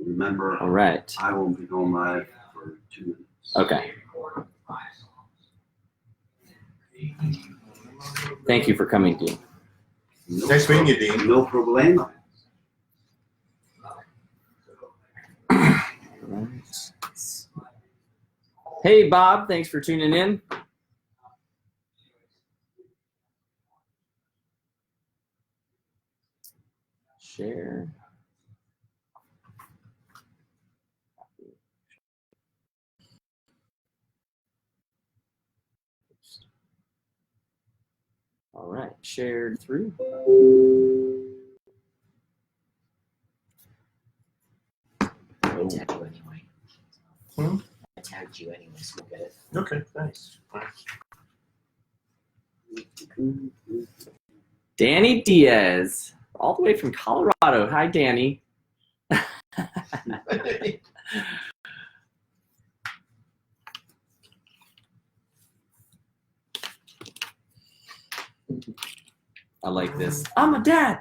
Remember, all right. I won't be going live for 2 minutes. Okay. Thank you for coming, Dean. Nice meeting you, Dean. No problema. Hey, Bob. Thanks for tuning in. Share. All right, shared through. I tagged you anyway. I tagged you anyway, so we'll get it. Okay, nice. Danny Diaz, all the way from Colorado. Hi, Danny. I like this. I'm a dad.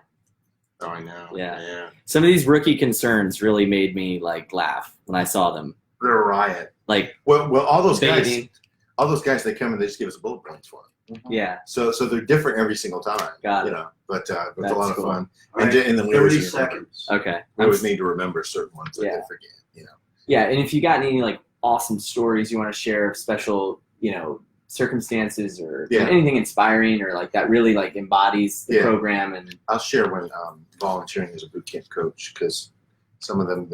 Oh, I know. Yeah. Some of these rookie concerns really made me like laugh when I saw them. They're a riot. Like, well, all those bathing. guys, they come and they just give us bullet points for them. Yeah. So they're different every single time. Got it. You know, but it's a That's lot of cool. fun. Right. And then we 30 always seconds. Okay. we always need to remember certain ones that Yeah. they forget. You know. Yeah, and if you got any like awesome stories you want to share of special, circumstances or Yeah. anything inspiring or like that really like embodies the Yeah. program and I'll share when volunteering as a boot camp coach because some of them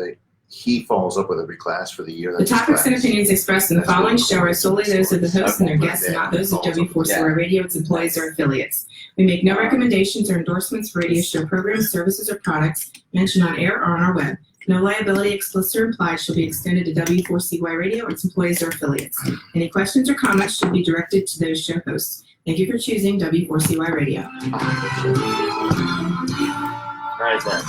he follows up with every class for the year. The That's his topics and class. opinions expressed in the following show are solely those of the hosts and their guests, not those of W4CY Yeah. Radio, its employees, or affiliates. We make no recommendations or endorsements for radio show programs, services, or products mentioned on air or on our web. No liability, explicit or implied, shall be extended to W4CY Radio, its employees, or affiliates. Any questions or comments should be directed to those show hosts. Thank you for choosing W4CY Radio. right there.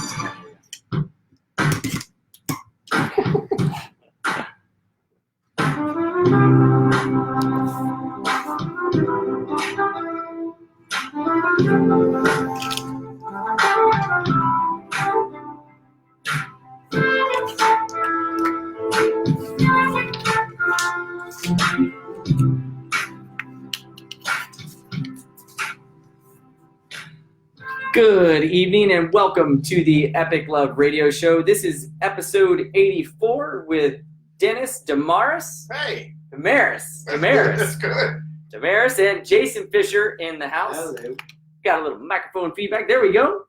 Good evening and welcome to the Epic Love Radio Show. This is episode 84 with Dennis Damaris. Hey, Damaris. that's good. Damaris and Jason Fisher in the house. Hello. Got a little microphone feedback. There we go.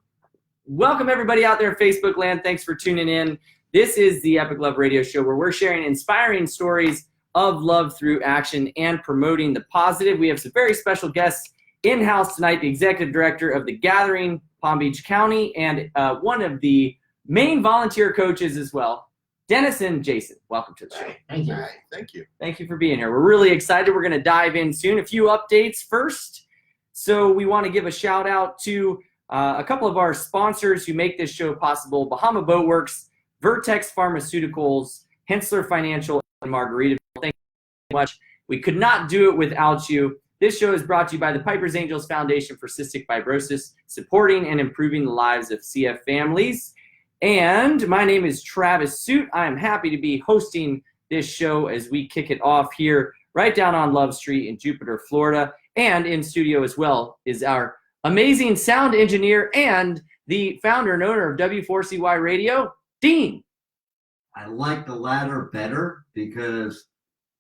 Welcome everybody out there in Facebook land. Thanks for tuning in. This is the Epic Love Radio Show where we're sharing inspiring stories of love through action and promoting the positive. We have some very special guests in-house tonight, the executive director of The Gathering, Palm Beach County, and one of the main volunteer coaches as well, Dennis and Jason. Welcome to the show. Thank you. Hi, thank you. Thank you for being here. We're really excited. We're going to dive in soon. A few updates first. So we want to give a shout out to a couple of our sponsors who make this show possible: Bahama Boat Works, Vertex Pharmaceuticals, Hensler Financial, and Margaritaville. Thank you so much. We could not do it without you. This show is brought to you by the Piper's Angels Foundation for Cystic Fibrosis, supporting and improving the lives of CF families. And my name is Travis Suit. I am happy to be hosting this show as we kick it off here right down on Love Street in Jupiter, Florida. And in studio as well is our amazing sound engineer and the founder and owner of W4CY Radio, Dean. I like the latter better because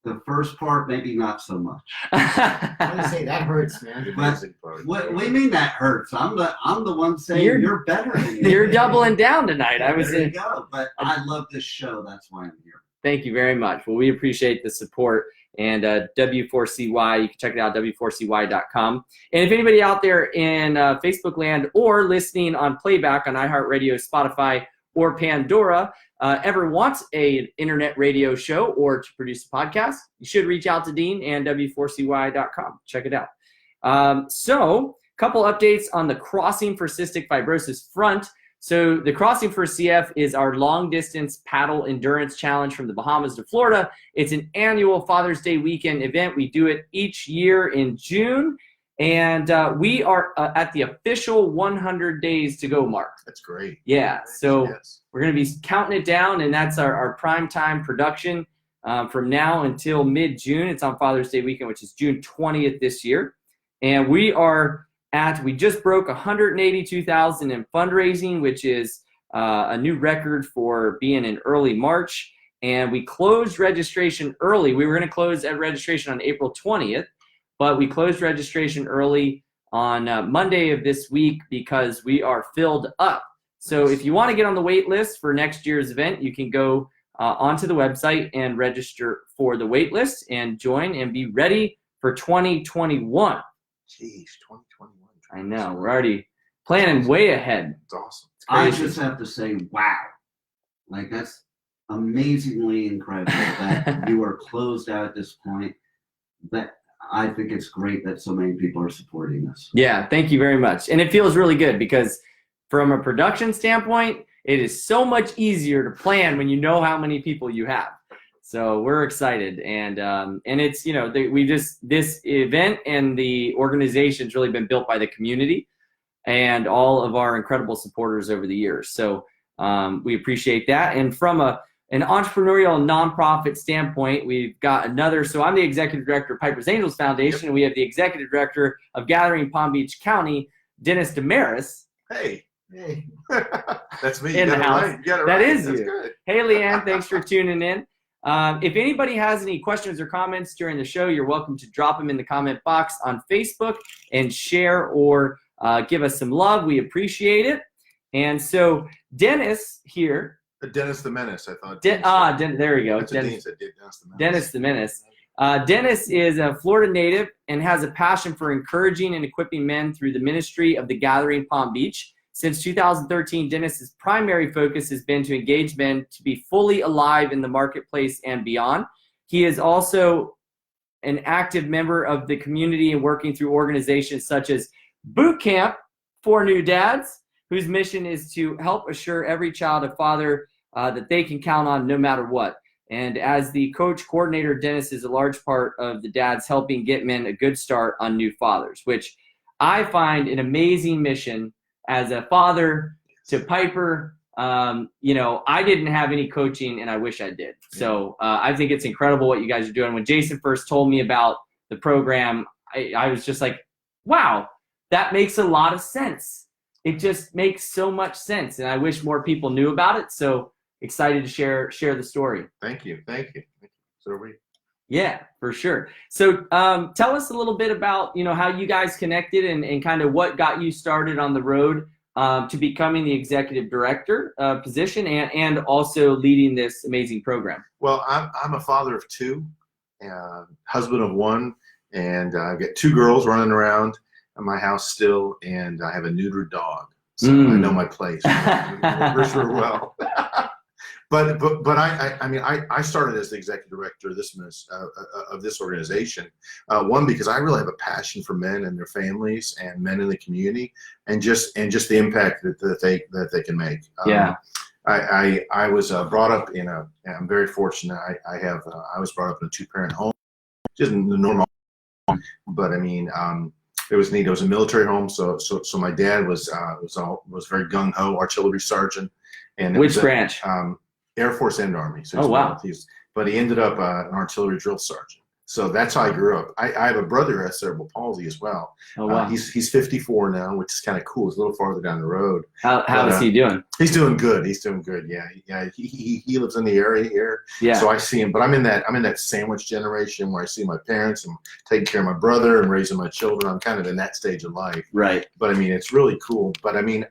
the first part maybe not so much. I was gonna say that hurts, man. The But music part. What do you mean that hurts? I'm the one saying you're better than me. You're doubling down tonight. There you go. But I love this show. That's why I'm here. Thank you very much. Well, we appreciate the support. And W4CY, you can check it out, W4CY.com. And if anybody out there in Facebook land or listening on playback on iHeartRadio, Spotify, or Pandora ever wants an internet radio show or to produce a podcast, you should reach out to Dean and W4CY.com. Check it out. So a couple updates on the Crossing for Cystic Fibrosis front. So the Crossing for CF is our long-distance paddle endurance challenge from the Bahamas to Florida. It's an annual Father's Day weekend event. We do it each year in June. And we are at the official 100 days to go mark. That's great. Yeah, so Yes. we're going to be counting it down, and that's our prime time production from now until mid-June. It's on Father's Day weekend, which is June 20th this year. And we just broke 182,000 in fundraising, which is a new record for being in early March. And we closed registration early. We were going to close at registration on April 20th, but we closed registration early on Monday of this week because we are filled up. So if you want to get on the wait list for next year's event, you can go onto the website and register for the wait list and join and be ready for 2021. Jeez, 2021. I know, we're already planning way ahead. It's awesome. It's I crazy. just have to say, wow. Like, that's amazingly incredible that you are closed out at this point. That I think it's great that so many people are supporting us. Yeah, thank you very much. And it feels really good because from a production standpoint, it is so much easier to plan when you know how many people you have. So we're excited, and it's, you know, this event and the organization's really been built by the community and all of our incredible supporters over the years. So we appreciate that. And from an entrepreneurial nonprofit standpoint, we've got another. So I'm the executive director of Piper's Angels Foundation, and we have the executive director of Gathering Palm Beach County, Dennis Damaris. Hey. That's me. In You the got it house. right. You got it That right. is That's you. good. Hey, Leanne, thanks for tuning in. If anybody has any questions or comments during the show, you're welcome to drop them in the comment box on Facebook and share or give us some love. We appreciate it. And so Dennis here. Dennis the Menace, I thought. There we go. That's what Dean said. Dennis the Menace. Dennis the Menace. Dennis is a Florida native and has a passion for encouraging and equipping men through the ministry of the Gathering Palm Beach. Since 2013, Dennis's primary focus has been to engage men to be fully alive in the marketplace and beyond. He is also an active member of the community and working through organizations such as Boot Camp for New Dads, whose mission is to help assure every child a father that they can count on no matter what. And as the coach coordinator, Dennis is a large part of the dads helping get men a good start on new fathers, which I find an amazing mission. As a father to Piper, you know, I didn't have any coaching, and I wish I did. So I think it's incredible what you guys are doing. When Jason first told me about the program, I was just like, wow, that makes a lot of sense. It just makes so much sense, and I wish more people knew about it. So excited to share the story. Thank you. So are we. Yeah, for sure. So tell us a little bit about, you know, how you guys connected and kind of what got you started on the road to becoming the executive director position and also leading this amazing program. Well, I'm a father of two, husband of one, and I've got two girls running around in my house still, and I have a neutered dog. So I know my place for sure well. But I started as the executive director of this organization. One, because I really have a passion for men and their families and men in the community, and just the impact that they can make. I was brought up in I'm very fortunate. I was brought up in a 2-parent home, just in the normal home. But I mean, it was neat. It was a military home, so my dad was very gung ho, artillery sergeant. And which branch? Air Force and Army. So wow. But he ended up an artillery drill sergeant. So that's how I grew up. I have a brother who has cerebral palsy as well. Oh, wow. He's 54 now, which is kind of cool. He's a little farther down the road. How is he doing? He's doing good. Yeah. He lives in the area here. Yeah. So I see him, but I'm in that sandwich generation where I see my parents and taking care of my brother and raising my children. I'm kind of in that stage of life. Right. But I mean, it's really cool. But I mean,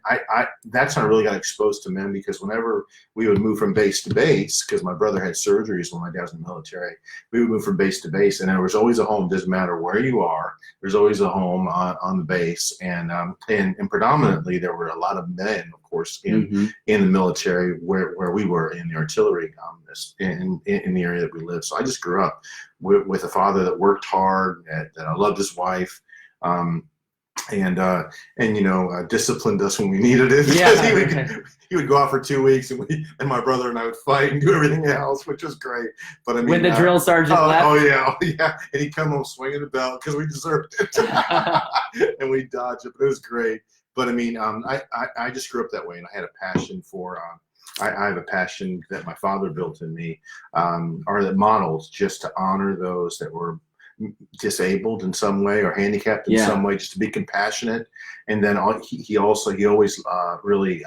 that's when I really got exposed to men, because whenever we would move from base to base, because my brother had surgeries when my dad was in the military, we would move from base to base, and there was always a home. Doesn't matter where you are, there's always a home on the base, and predominantly there were a lot of men, of course, in the military where we were in the artillery, in the area that we lived. So I just grew up with a father that worked hard, that loved his wife. and you know, disciplined us when we needed it. Yeah. He would go out for 2 weeks, and my brother and I would fight and do everything else, which was great. But I mean, When the drill sergeant left. oh yeah, and he'd come home swinging the belt because we deserved it, and we dodged it. But it was great. But I mean, I just grew up that way, and I had a passion for. I have a passion that my father built in me, or that modeled, just to honor those that were disabled in some way or handicapped in some way, just to be compassionate. And then he always really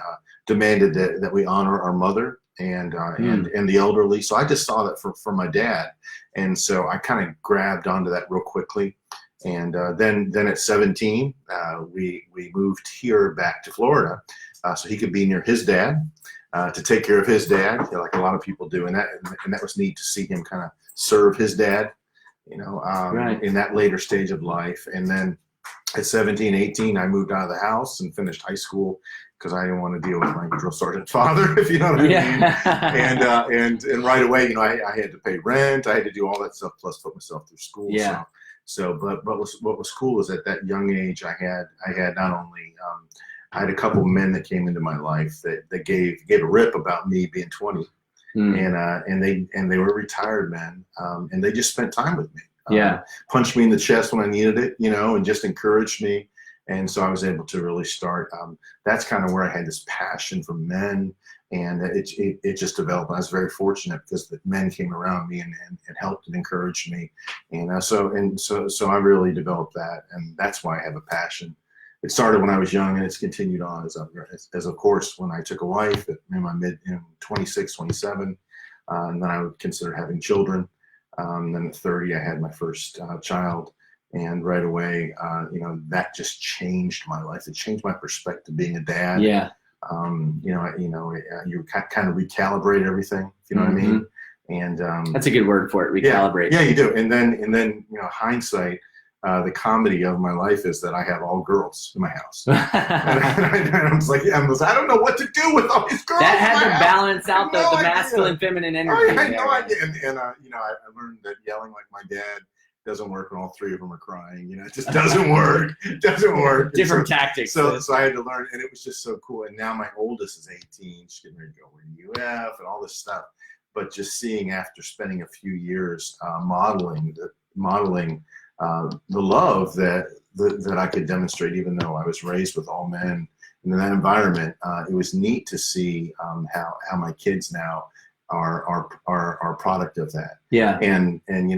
demanded that we honor our mother and the elderly. So I just saw that from my dad, and so I kind of grabbed onto that real quickly. And then at 17, we moved here back to Florida, so he could be near his dad, to take care of his dad, like a lot of people do. And that was neat to see him kind of serve his dad, you know, in that later stage of life. And then at 17, 18, I moved out of the house and finished high school because I didn't want to deal with my drill sergeant father, if you know what I mean. And right away, you know, I had to pay rent. I had to do all that stuff, plus put myself through school. Yeah. But what was cool is at that young age, I had not only I had a couple men that came into my life that gave a rip about me being 20, and they were retired men, and they just spent time with me. Punched me in the chest when I needed it, you know, and just encouraged me. And so I was able to really start. That's kind of where I had this passion for men, and it just developed. I was very fortunate because the men came around me and helped and encouraged me, and so I really developed that, and that's why I have a passion. It started when I was young, and it's continued on as of course when I took a wife in my 26, 27, and then I would consider having children. Then at 30, I had my first child, and right away, you know, that just changed my life. It changed my perspective being a dad. Yeah. You kind of recalibrate everything, if you know what I mean. And that's a good word for it, recalibrate. Yeah, you do. And then you know, hindsight. The comedy of my life is that I have all girls in my house. and I was like, I don't know what to do with all these girls. That had to balance out the masculine, feminine energy. I had no idea. And you know, I learned that yelling like my dad doesn't work when all three of them are crying. You know, it just doesn't work. It doesn't work. Different tactics. So I had to learn, and it was just so cool. And now my oldest is 18. She's getting ready to go to UF and all this stuff. But just seeing, after spending a few years modeling the love that I could demonstrate, even though I was raised with all men in that environment, it was neat to see how my kids now are a product of that. Yeah. And you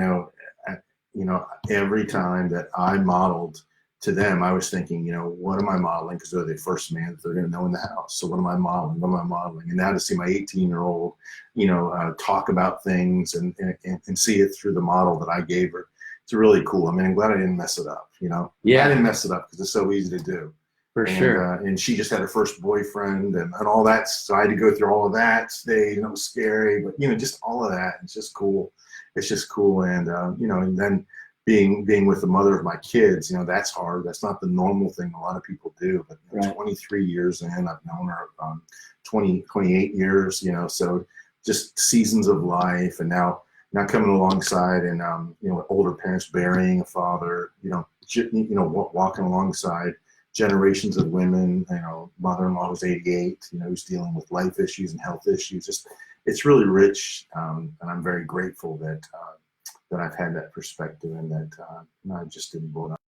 know, every time that I modeled to them, I was thinking, you know, what am I modeling? Because they're the first man that they're going to know in the house. So what am I modeling? What am I modeling? And now to see my 18-year-old, you know, talk about things and see it through the model that I gave her. It's really cool. I mean, I'm glad I didn't mess it up, you know? Yeah. I didn't mess it up because it's so easy to do. For sure. And she just had her first boyfriend and all that. So I had to go through all of that stage, and it was scary, but, you know, just all of that. It's just cool. It's just cool. And, you know, and then being with the mother of my kids, you know, that's hard. That's not the normal thing a lot of people do. But you know, 23 years in, I've known her 28 years, you know, so just seasons of life. And now coming alongside and, you know, older parents burying a father, you know, walking alongside generations of women. You know, mother-in-law was 88, you know, who's dealing with life issues and health issues. Just, it's really rich. And I'm very grateful that I've had that perspective and that I just didn't blow it up.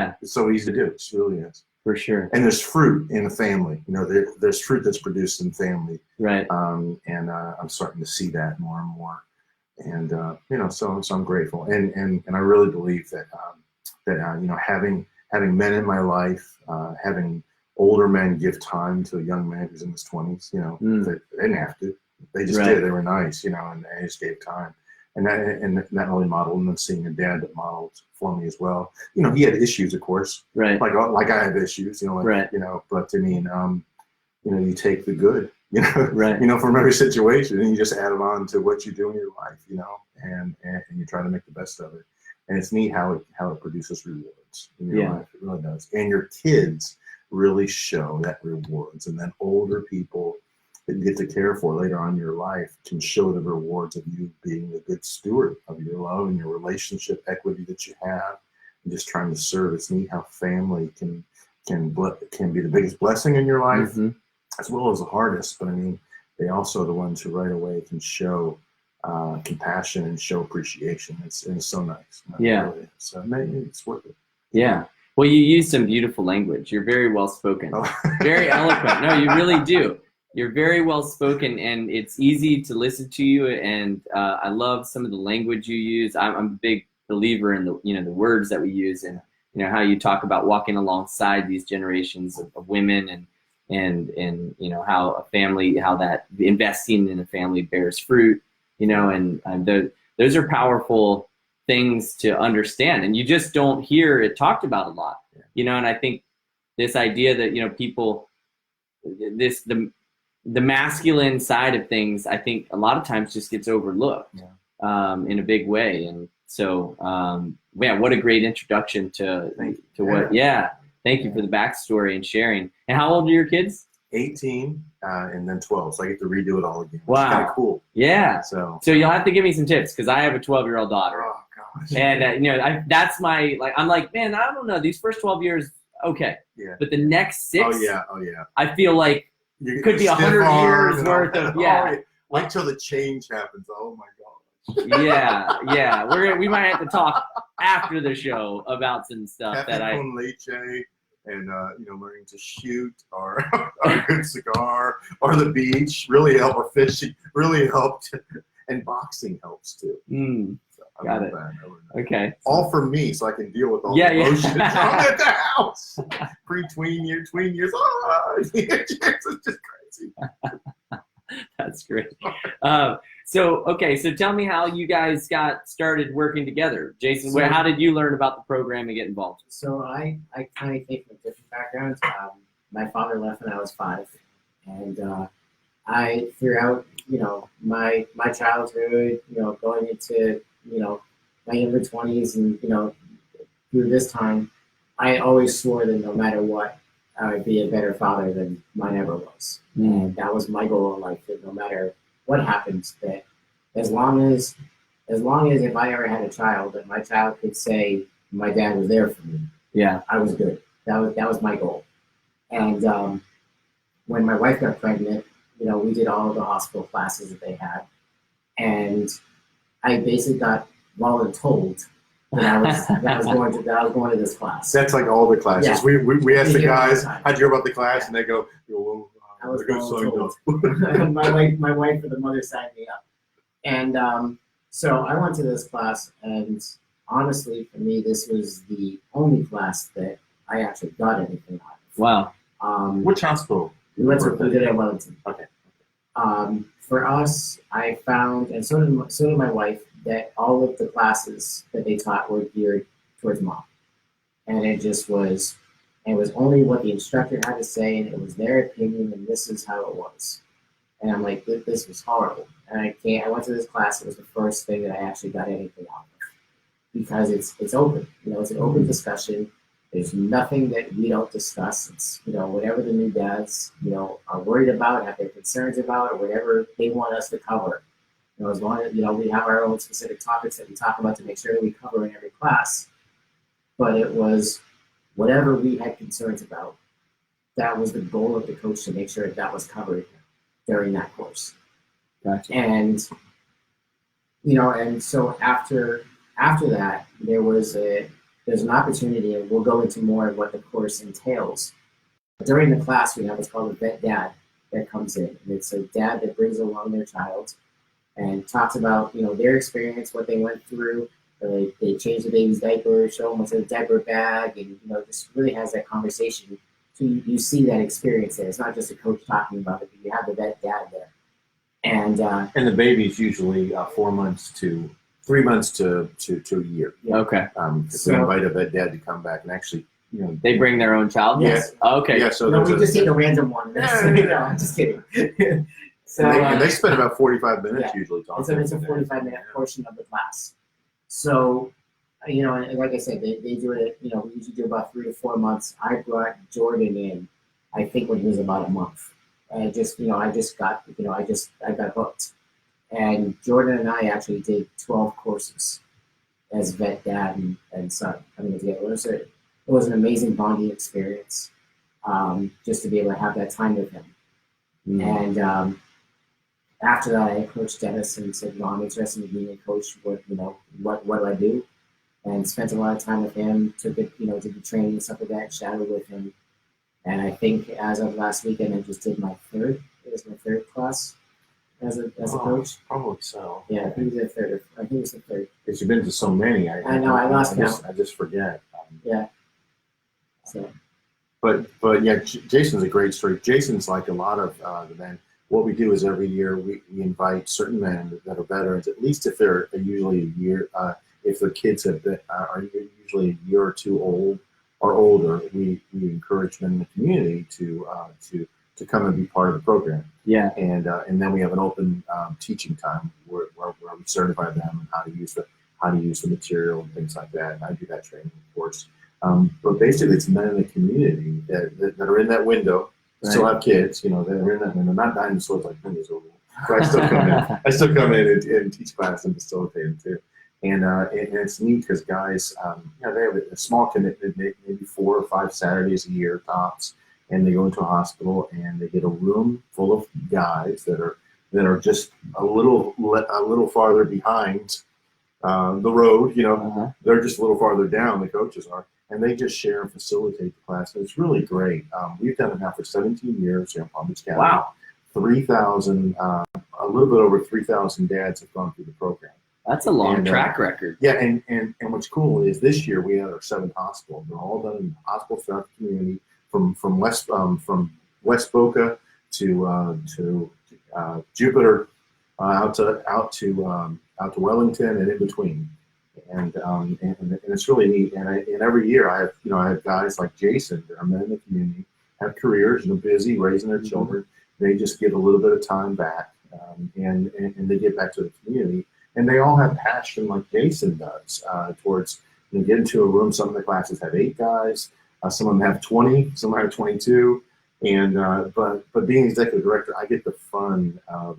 Yeah. It's so easy to do. It really is. For sure. And there's fruit in a family. You know, there's fruit that's produced in family. Right. And I'm starting to see that more and more. And you know, so I'm grateful, and I really believe that you know, having men in my life, having older men give time to a young man who's in his 20s, you know, they didn't have to, they just did. They were nice, you know, and they just gave time, and that really modeled, and then seeing a dad that modeled for me as well. You know, he had issues, of course, right? Like I have issues, you know, like, you know, but I mean, you know, you take the good. You know, you know, from every situation, and you just add it on to what you do in your life, you know, and you try to make the best of it. And it's neat how it produces rewards in your life. It really does. And your kids really show that rewards. And then older people that you get to care for later on in your life can show the rewards of you being a good steward of your love and your relationship equity that you have, and just trying to serve. It's neat how family can can be the biggest blessing in your life, Mhm. as well as the hardest. But I mean, they also are the ones who right away can show compassion and show appreciation. It's so nice. Yeah. Really. So maybe it's worth it. Yeah. Well, you use some beautiful language. You're very well spoken, very eloquent. No, you really do. You're very well spoken, and it's easy to listen to you. And I love some of the language you use. I'm a big believer in the words that we use, and how you talk about walking alongside these generations of women, and how a family, how that investing in a family bears fruit. And those are powerful things to understand, and you just don't hear it talked about a lot. And I think this idea that people, the masculine side of things, I think a lot of times just gets overlooked in a big way. And so what a great introduction to what. Thank you for the backstory and sharing. And how old are your kids? 18 and then 12, so I get to redo it all again. Wow. It's kind of cool. Yeah. So you'll have to give me some tips, because I have a 12-year-old daughter. Oh gosh. And that's my, I'm like, man, I don't know, these first 12 years, okay. Yeah. But the next 6, Oh yeah. I feel like You could be stiff 100 arm years and all worth that. of, yeah. Wait till the change happens. Oh my gosh. Yeah. We might have to talk after the show about some stuff Cafe that I. con leche and learning to shoot or a good cigar or the beach really help, or fishing really helped, and boxing helps too. So I Got love it. that. I love that. Okay. All for me, so I can deal with all Yeah, the yeah. emotions. I'm at the house. Tween years. It's just crazy. That's great. So tell me how you guys got started working together. Jason, how did you learn about the program and get involved? So I kind of came from a different background. My father left when I was 5, and I throughout my childhood, going into my younger 20s, and through this time, I always swore that no matter what, I would be a better father than mine ever was. And that was my goal in life, that no matter what happens, that as long as if I ever had a child, that my child could say my dad was there for me. Yeah. I was good. That was my goal. And when my wife got pregnant, we did all of the hospital classes that they had, and I basically got voluntold that I was going to this class. That's like all the classes. Yeah. We asked the Yeah. guys, how'd you hear about the class? And they go, well, I was we're gonna sign voluntold. up. my wife or the mother signed me up. And so I went to this class, and honestly, for me, this was the only class that I actually got anything out of. Wow. Which hospital? We did it at Wellington. Okay. For us, I found, and so did my wife, that all of the classes that they taught were geared towards mom. And it was only what the instructor had to say, and it was their opinion, and this is how it was. And I'm like, this was horrible. And I went to this class. It was the first thing that I actually got anything out of, because it's open. It's an open discussion. There's nothing that we don't discuss. It's whatever the new dads are worried about, have their concerns about, or whatever they want us to cover. As long as we have our own specific topics that we talk about to make sure that we cover in every class. But it was whatever we had concerns about. That was the goal of the coach, to make sure that was covered during that course. Gotcha. And and so after that, there's an opportunity, and we'll go into more of what the course entails. During the class, we have what's called a vet dad that comes in, and it's a dad that brings along their child and talks about their experience, what they went through. They change the baby's diaper, show them what's in the diaper bag, and just really has that conversation. So you see that experience there. It's not just a coach talking about it, but you have the vet dad there. And And the baby's usually 4 months to 3 months to a year. Yeah. Okay. If we invite a vet dad to come back and actually, They bring their own child? Yes. Okay. Yeah, so no, there's we just take a random one. I'm just kidding. So and they spend about 45 minutes yeah. usually talking. It's a 45-minute portion of the class. So, and like I said, they do it, we usually do about 3 to 4 months. I brought Jordan in, I think, when he was about a month. And I got hooked. And Jordan and I actually did 12 courses as vet dad and son coming together. It was an amazing bonding experience. just to be able to have that time with him. Mm. And after that, I approached Dennis and said, I'm interested in being a coach. What do I do? And spent a lot of time with him, did the training and stuff like that, shadowed with him. And I think as of last weekend, I just did my third class as a coach. Probably so. Yeah, I think it was the third. I think it was the third. Because you've been to so many. I know, I lost count. I just forget. Yeah. So. But yeah, Jason's a great story. Jason's like a lot of the men. What we do is every year we invite certain men that are veterans, at least if they're usually a year, if their kids are usually a year or two old or older, we encourage them in the community to come and be part of the program. Yeah. And then we have an open teaching time where we certify them and how to use the material and things like that. And I do that training, of course. But basically, it's men in the community that are in that window, still have kids, that are in that window, not dinosaurs like me, so I still come in. I still come in and teach class and facilitate them too. And it's neat because guys, they have a small commitment, maybe 4 or 5 Saturdays a year tops, and they go into a hospital and they get a room full of guys that are just a little farther behind the road. They're just a little farther down. The coaches are. And they just share and facilitate the class. And it's really great. We've done it now for 17 years here in Palm Beach County. Wow. 3,000, a little bit over 3,000 dads have gone through the program. That's a long track record. Yeah, and what's cool is this year we had our 7th hospital. They're all done in hospitals throughout the community, from West Boca to Jupiter, out to Wellington and in between. And it's really neat. And every year I have guys like Jason that are men in the community, have careers and are busy raising their children. They just get a little bit of time back, and they get back to the community. And they all have passion like Jason does towards get into a room. Some of the classes have 8 guys, some of them have 20, some have 22. And but being executive director, I get the fun of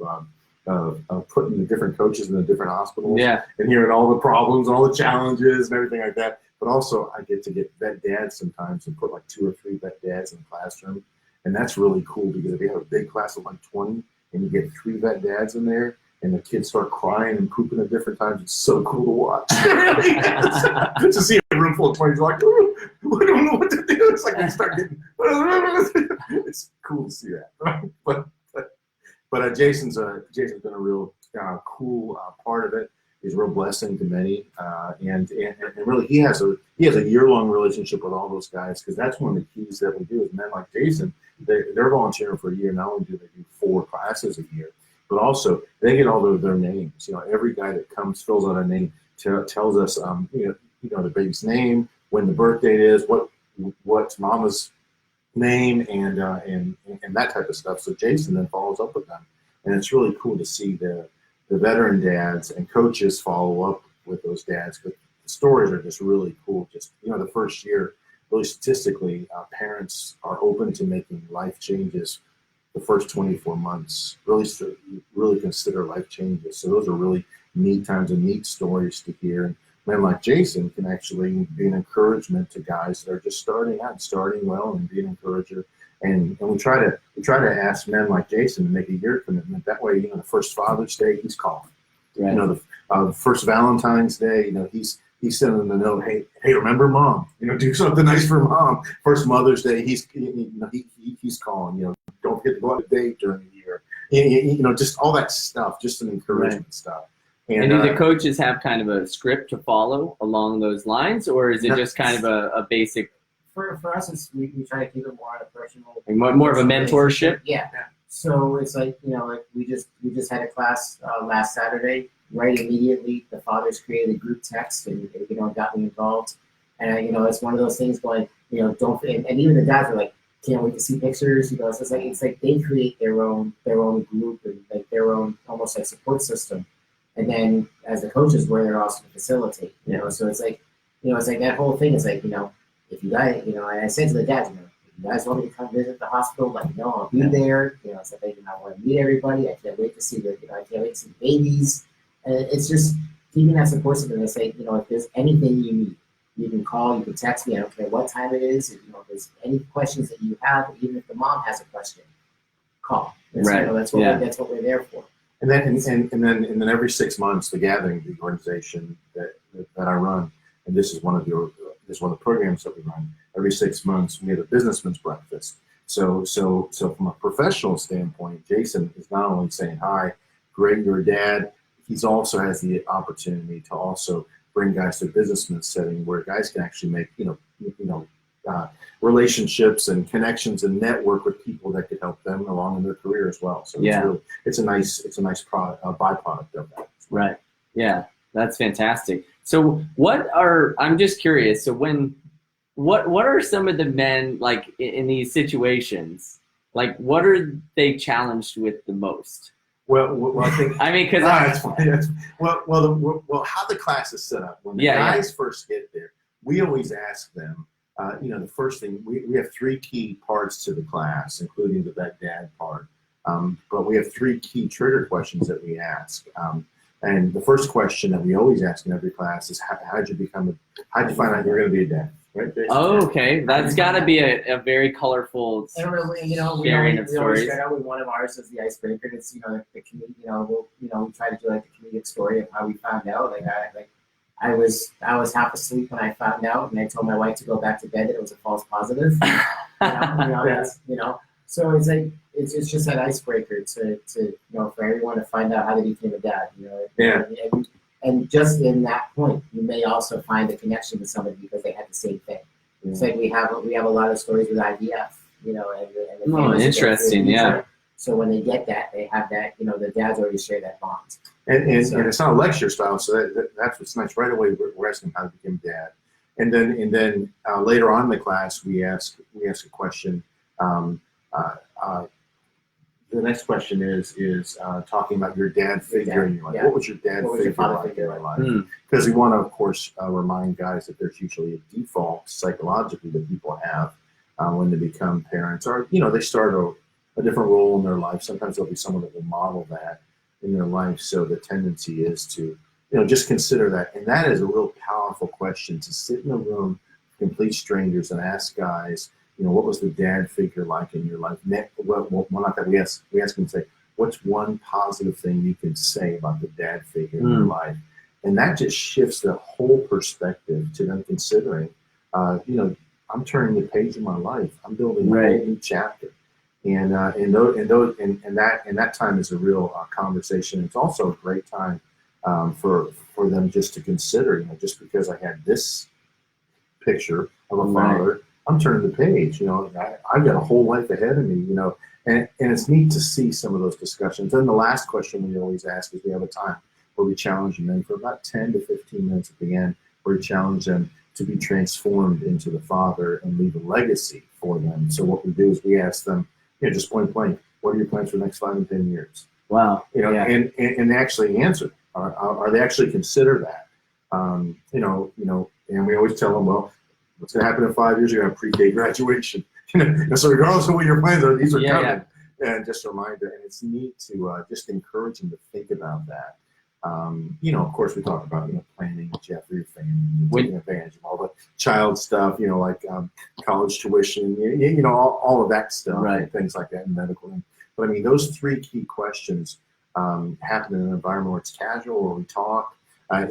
putting the different coaches in the different hospitals, and hearing all the problems, all the challenges, and everything like that. But also, I get to get vet dads sometimes and put like 2 or 3 vet dads in the classroom, and that's really cool because if you have a big class of like 20 and you get 3 vet dads in there, and the kids start crying and pooping at different times, it's so cool to watch. To see a room full of 20s like, oh, I don't know what to do. It's like they start getting. It's cool to see that, But Jason's been a real cool part of it. He's a real blessing to many, and really he has a year-long relationship with all those guys, because that's one of the keys that we do is men like Jason. They're volunteering for a year. Not only do they do 4 classes a year, but also they get all of their names. Every guy that comes fills out a name, tells us the baby's name, when the birth date is, what's mama's name, and that type of stuff. So Jason then follows up with them, and it's really cool to see the veteran dads and coaches follow up with those dads. But the stories are just really cool. Just the first year, really statistically, parents are open to making life changes. The first 24 months really consider life changes. So those are really neat times and neat stories to hear. And men like Jason can actually be an encouragement to guys that are just starting out, starting well, and be an encourager. And we try to ask men like Jason to make a year commitment. That way, the first Father's Day he's calling. Right. The first Valentine's Day, he's sending them a note. Hey, remember Mom? Do something nice for Mom. First Mother's Day, he's calling. Don't forget to go out on a date during the year. Just all that stuff, just some encouragement stuff. And do the coaches have kind of a script to follow along those lines, or is it just kind of a basic? For us, we try to keep it more on a personal. And more of a mentorship. Yeah. So it's like we just had a class last Saturday. Right immediately, the fathers created a group text and got me involved. And it's one of those things going don't, and even the dads are like, can't wait to see pictures. It's like they create their own group and like their own almost like support system. And then as the coaches, we're there also to facilitate. So it's like it's like that whole thing is like if you guys and I said to the dads, if you guys want me to come visit the hospital, let me know. I'll be there. It's like I want to meet everybody. I can't wait to see I can't wait to see the babies. And it's just keeping that support system. They say if there's anything you need, You can call, you can text me. I don't care what time it is. If, if there's any questions that you have, even if the mom has a question, call. Right. That's what Yeah. that's what we're there for. And then every 6 months, the gathering, the organization that I run, and this is one of the programs that we run. Every 6 months, we have a businessman's breakfast. So from a professional standpoint, Jason is not only saying hi, great, you're a dad. He's also has the opportunity to also bring guys to a businessman's setting where guys can actually make relationships and connections and network with people that could help them along in their career as well. So it's a nice product, byproduct of that. Right. Yeah, that's fantastic. So I'm just curious. So what are some of the men like in these situations? Like, what are they challenged with the most? Well, I think. I mean, because that's funny. How the class is set up when the guys first get there, we always ask them. The first thing we have 3 key parts to the class, including that dad part. But we have 3 key trigger questions that we ask. And the first question that we always ask in every class is, how'd you find out you're going to be a dad? Right, Jason? Oh, okay. That's got to be a very colorful And really, we sharing of always stories. start out with one of ours as the icebreaker. It's the we try to do like the comedic story of how we found out. I was half asleep when I found out, and I told my wife to go back to bed that it was a false positive. So it's like it's just that icebreaker to for everyone to find out how they became a dad. And just in that point, you may also find a connection with somebody because they had the same thing. Yeah. It's like we have a lot of stories with IVF, and the interesting, yeah. So when they get that, they have that, the dads already share that bond. And it's not a lecture style, so that's what's nice. Right away, we're asking how to become dad, and then later on in the class, we ask a question. The next question is talking about your dad figure in your life. Yeah. What was your dad figure like in your life? Because we want to, of course, remind guys that there's usually a default psychologically that people have when they become parents, or they start a different role in their life. Sometimes there'll be someone that will model that in their life. So the tendency is to just consider that, and that is a real powerful question to sit in a room with complete strangers and ask guys. What was the dad figure like in your life? Well, not that we ask them to say, what's one positive thing you can say about the dad figure in your life? And that just shifts the whole perspective to them considering, I'm turning the page of my life. I'm building a whole new chapter. And that time is a real conversation. It's also a great time for them just to consider, just because I had this picture of a father, I'm turning the page. I've got a whole life ahead of me. And it's neat to see some of those discussions. Then the last question we always ask is, we have a time where we challenge them, and for about 10 to 15 minutes at the end, where we challenge them to be transformed into the father and leave a legacy for them. So what we do is we ask them, just point blank, what are your plans for the next 5 and 10 years? Wow. And they actually answer. Are they actually consider that? And we always tell them, well, what's going to happen in 5 years? You're going to have pre-K graduation. So regardless of what your plans are, these are coming. And just a reminder, and it's neat to just encourage them to think about that. Of course, we talk about planning what you have for your family, taking advantage of all the child stuff, like college tuition, all of that stuff, and things like that, and medical. But I mean, those 3 key questions happen in an environment where it's casual, where we talk.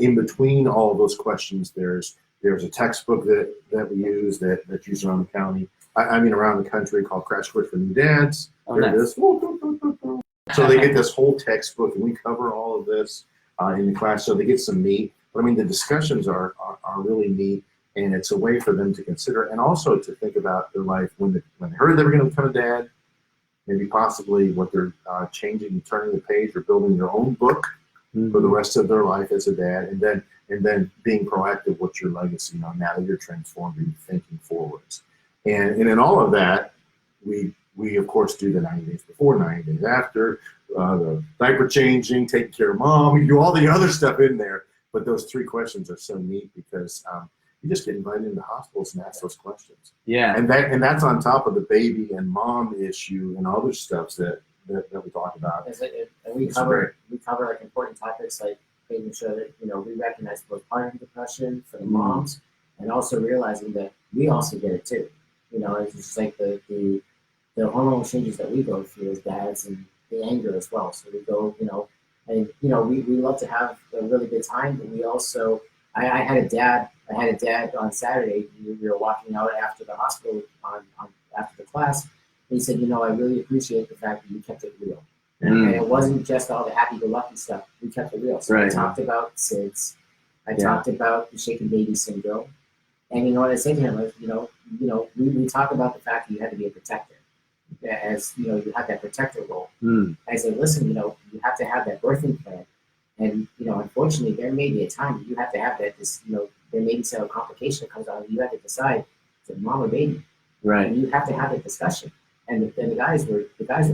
In between all of those questions, there's a textbook that we use that's used around the county. Around the country, called Crash Course for New Dads. Oh, nice. It is. So they get this whole textbook, and we cover all of this in the class, so they get some meat. But the discussions are really neat, and it's a way for them to consider, and also to think about their life when they heard they were going to become a dad, maybe possibly what they're changing, turning the page, or building their own book for the rest of their life as a dad, and then being proactive. What's your legacy now that you're transformed and thinking forwards? And in all of that, we of course do the 90 days before, 90 days after, the diaper changing, taking care of mom. We do all the other stuff in there. But those 3 questions are so neat because you just get invited into hospitals and ask those questions. Yeah. And that's on top of the baby and mom issue and other stuff that we talk about. And we cover important topics like making sure that we recognize postpartum depression for the moms, and also realizing that we also get it too. You know, it's just like the hormonal changes that we go through as dads, and the anger as well. So we go, you know, and you know, we love to have a really good time, but we also, I had a dad on Saturday. We were walking out after the hospital after the class. He said, you know, I really appreciate the fact that you kept it real. And it wasn't just all the happy-go-lucky stuff. We kept it real. So I talked about SIDS. I talked about the shaken baby syndrome. And you know what I said to him? Like, you know, we talk about the fact that you had to be a protector. As you know, you have that protector role. I said, listen, you know, you have to have that birthing plan. And you know, unfortunately, there may be a time that you have to have that. You know, there may be some complication that comes out, and you have to decide, is it mom or baby? Right. And you have to have that discussion. And the guys were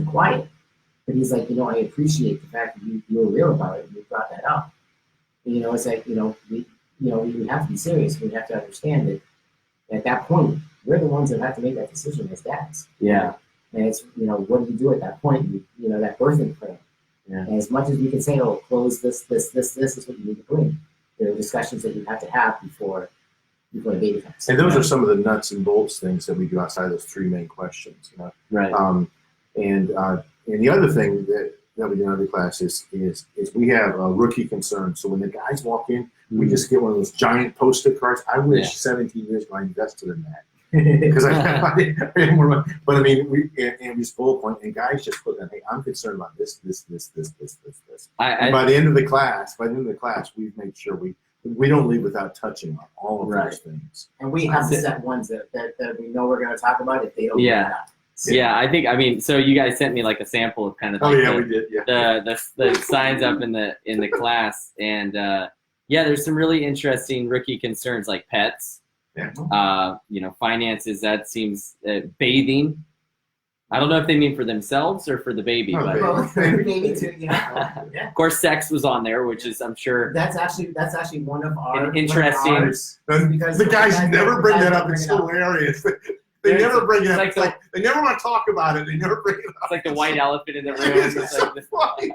quiet. But he's like, you know, I appreciate the fact that you were real about it and you brought that up. And, you know, it's like, we have to be serious. We have to understand that at that point, we're the ones that have to make that decision as dads. Yeah. And it's, you know, what do you do at that point? You know, that birthing plan. Yeah. And as much as we can say, oh, close this is what you need to bring. There are discussions that you have to have before the baby comes. And those are some of the nuts and bolts things that we do outside of those three main questions. You know? Right. And the other thing that we do in every class is we have a rookie concern. So when the guys walk in, we just get one of those giant Post-it cards. I wish 17 years ago I invested in that. Because I didn't more. But I mean, we bullet point, and guys just put them. Hey, I'm concerned about this. And by the end of the class, we've made sure we don't leave without touching on all of those things. And we have to set ones that we know we're going to talk about if they don't. Yeah, I mean, so you guys sent me like a sample of kind of like we did. Yeah. The signs up in the class, and there's some really interesting rookie concerns like pets. Yeah. You know, finances. That seems bathing. I don't know if they mean for themselves or for the baby, but baby too. Yeah. Of course, sex was on there, which is, I'm sure, that's actually one of our interesting. Because the guys never bring that up. It's hilarious. They never bring it up. It's like they never want to talk about it. They never bring it up. It's like the white elephant in the room. It's so funny.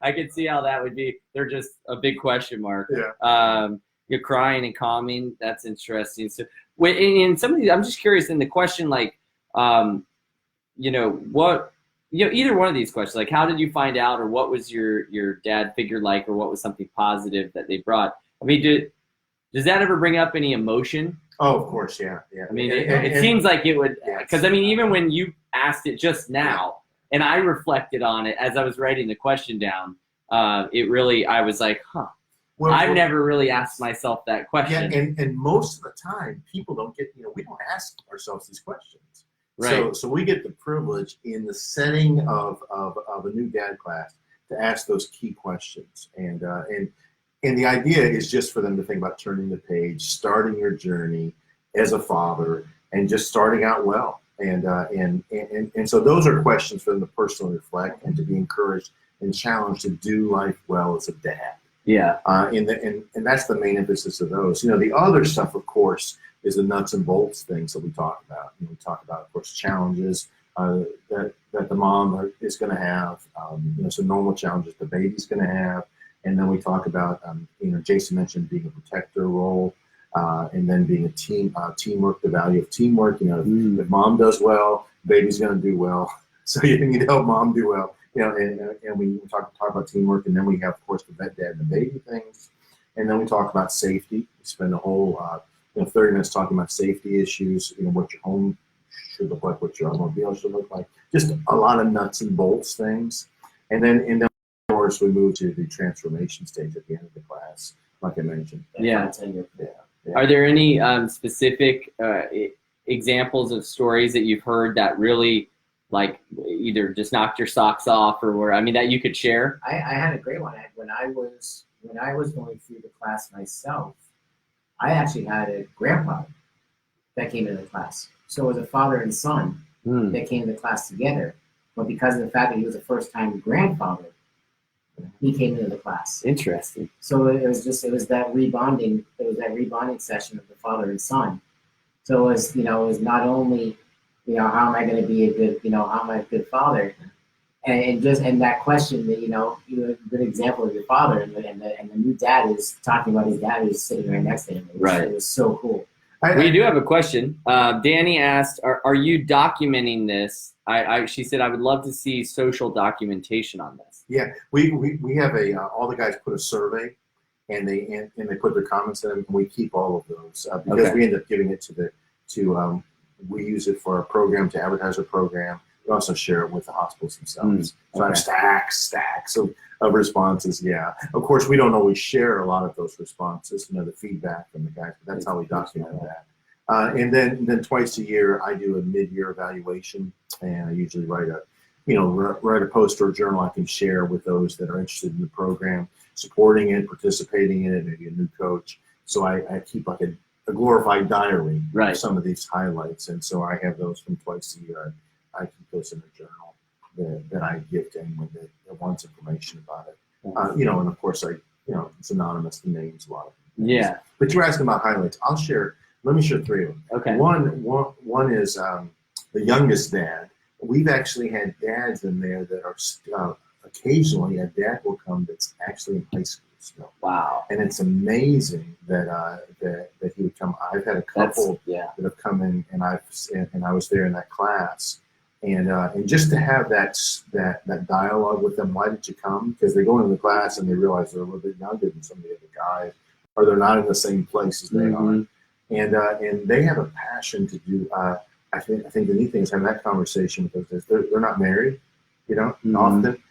I can see how that would be. They're just a big question mark. Yeah. You're crying and calming. That's interesting. So, in some of these, I'm just curious. In the question, like, you know, either one of these questions, like, how did you find out, or what was your dad figure like, or what was something positive that they brought? I mean, does that ever bring up any emotion? Oh, of course, yeah. I mean, it seems like it would, because I mean, even when you asked it just now, and I reflected on it as I was writing the question down, it really, I was like, well, I've never really asked myself that question. Yeah, and most of the time, people don't get, we don't ask ourselves these questions. Right. So we get the privilege in the setting of a new dad class to ask those key questions, and the idea is just for them to think about turning the page, starting your journey as a father, and just starting out well. And so those are questions for them to personally reflect and to be encouraged and challenged to do life well as a dad. Yeah. And that's the main emphasis of those. The other stuff, of course, is the nuts and bolts things that we talk about. We talk about, of course, challenges that the mom is going to have. Some normal challenges the baby's going to have. And then we talk about, Jason mentioned being a protector role, and then being a teamwork, the value of teamwork. If mom does well, baby's going to do well. So you need to help mom do well. And we talk about teamwork, and then we have, of course, the vet dad and the baby things. And then we talk about safety. We spend a whole 30 minutes talking about safety issues, what your home should look like, what your automobile should look like, just a lot of nuts and bolts things. And then of course, we move to the transformation stage at the end of the class, like I mentioned. Yeah. Are there any specific examples of stories that you've heard that really, like, either just knocked your socks off, or that you could share? I had a great one. When I was going through the class myself, I actually had a grandfather that came into the class. So it was a father and son that came to the class together. But because of the fact that he was a first-time grandfather, he came into the class. Interesting. So it was that rebonding. It was that rebonding session of the father and son. So it was not only, how am I going to be a good, how am I a good father, and that question that you're a good example of your father, and the new dad is talking about his dad who's sitting right next to him. It was so cool. We do have a question. Danny asked, "Are you documenting this?" She said, "I would love to see social documentation on this." Yeah, we have all the guys put a survey, and they put their comments in, and we keep all of those because we end up giving it we use it for our program, to advertise our program. We also share it with the hospitals themselves. So I have stacks of responses. Yeah, of course we don't always share a lot of those responses, the feedback from the guys, but that's how we document that. And then twice a year I do a mid-year evaluation, and I usually write a post or a journal I can share with those that are interested in the program, supporting it, participating in it, maybe a new coach. So I keep like a glorified diary of some of these highlights, and so I have those from twice a year. I keep those in a journal that I give to anyone that wants information about it. And of course it's anonymous, the names, a lot of things. Yeah. But you're asking about highlights. Let me share 3 of them. Okay. One is the youngest dad. We've actually had dads in there that are occasionally a dad will come that's actually in high school still. Wow. And it's amazing that he would come. I've had a couple that have come in, and I was there in that class, and just to have that dialogue with them. Why did you come? Because they go into the class and they realize they're a little bit younger than some of the other guys, or they're not in the same place as they are, and they have a passion to do. I think the neat thing is having that conversation with those. They're not married, often,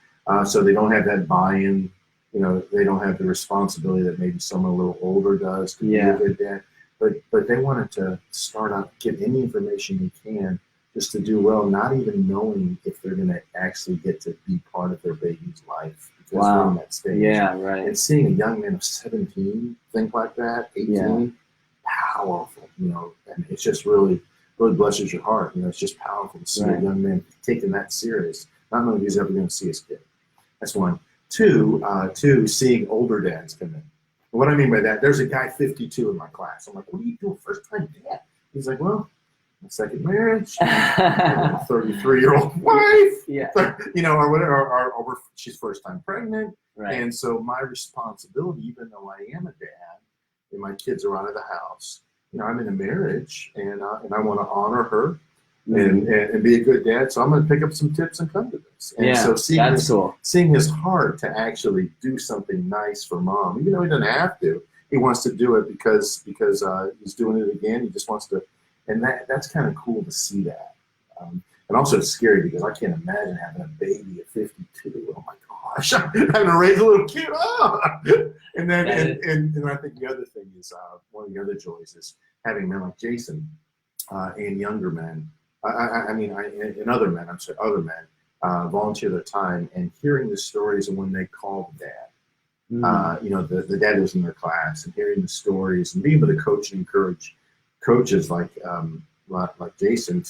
so they don't have that buy-in. They don't have the responsibility that maybe someone a little older does to be a good dad. But they wanted to start out, get any information they can just to do well, not even knowing if they're going to actually get to be part of their baby's life because they're in that stage. Yeah, right. And seeing a young man of 17 think like that, 18, powerful, and it's just really blesses your heart. It's just powerful to see a young man taking that serious, not knowing if he's ever going to see his kid. That's one. Two, seeing older dads come in. What I mean by that, there's a guy 52 in my class. I'm like, what are you doing, first time dad? He's like, well, my second marriage, 33-year-old wife, or whatever, or she's first time pregnant. Right. And so my responsibility, even though I am a dad and my kids are out of the house, I'm in a marriage, and I want to honor her and be a good dad. So I'm going to pick up some tips and come to this. And so seeing his heart to actually do something nice for mom, even though he doesn't have to, he wants to do it because he's doing it again. He just wants to, and that's kind of cool to see that. And also it's scary because I can't imagine having a baby at 52. Oh my gosh, having to raise a little kid. And then and I think the other thing is one of the other joys is having men like Jason and younger men. And other men, volunteer their time and hearing the stories, and when they call the dad, the dad was in their class, and hearing the stories and being able to coach and encourage coaches like Jason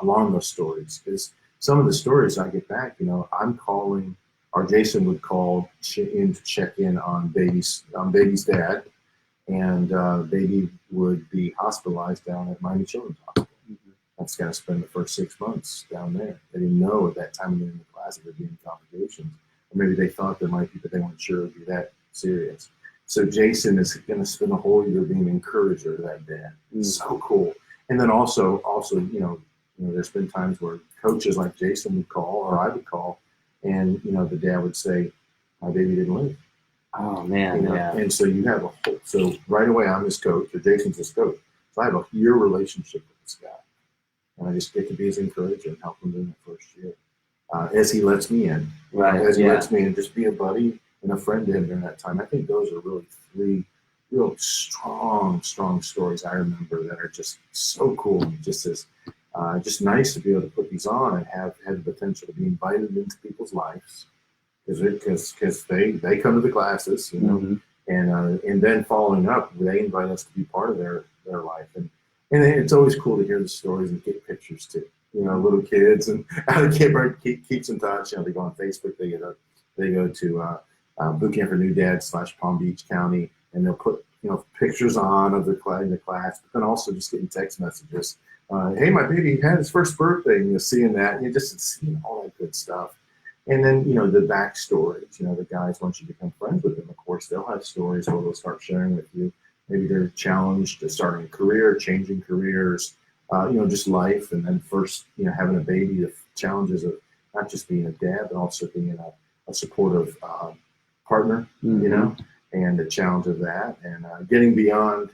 along those stories. Because some of the stories I get back, I'm calling, or Jason would call in to check in on baby's dad, and baby would be hospitalized down at Miami Children's Hospital. That's got to spend the first 6 months down there. They didn't know at that time in the class if there'd be any complications. Or maybe they thought there might be, but they weren't sure it would be that serious. So Jason is going to spend the whole year being an encourager to that dad. So cool. And then also, there's been times where coaches like Jason would call, or I would call, and, the dad would say, my baby didn't live. Oh, man. And so you have so right away I'm his coach, or Jason's his coach. So I have a year relationship with this guy. And I just get to be his encourager and help him in the first year. As he lets me in. As he lets me in, just be a buddy and a friend to him during that time. I think those are really 3 real strong stories I remember that are just so cool. And just nice to be able to put these on and have the potential to be invited into people's lives. Because they come to the classes, and then following up, they invite us to be part of their life. And it's always cool to hear the stories and get pictures too. Little kids, and how the kid keeps in touch. They go on Facebook. They go to Boot Camp for New Dads / Palm Beach County, and they'll put pictures on of the class, but then also just getting text messages. Hey, my baby had his first birthday, and you're seeing that, and you're just seeing all that good stuff. And then, you know, the backstories, you know, the guys, once you become friends with them, of course, they'll have stories where they'll start sharing with you. Maybe they're challenged to starting a career, changing careers, you know, just life. And then first, you know, having a baby, the challenges of not just being a dad, but also being a supportive partner, you know, and the challenge of that, and getting beyond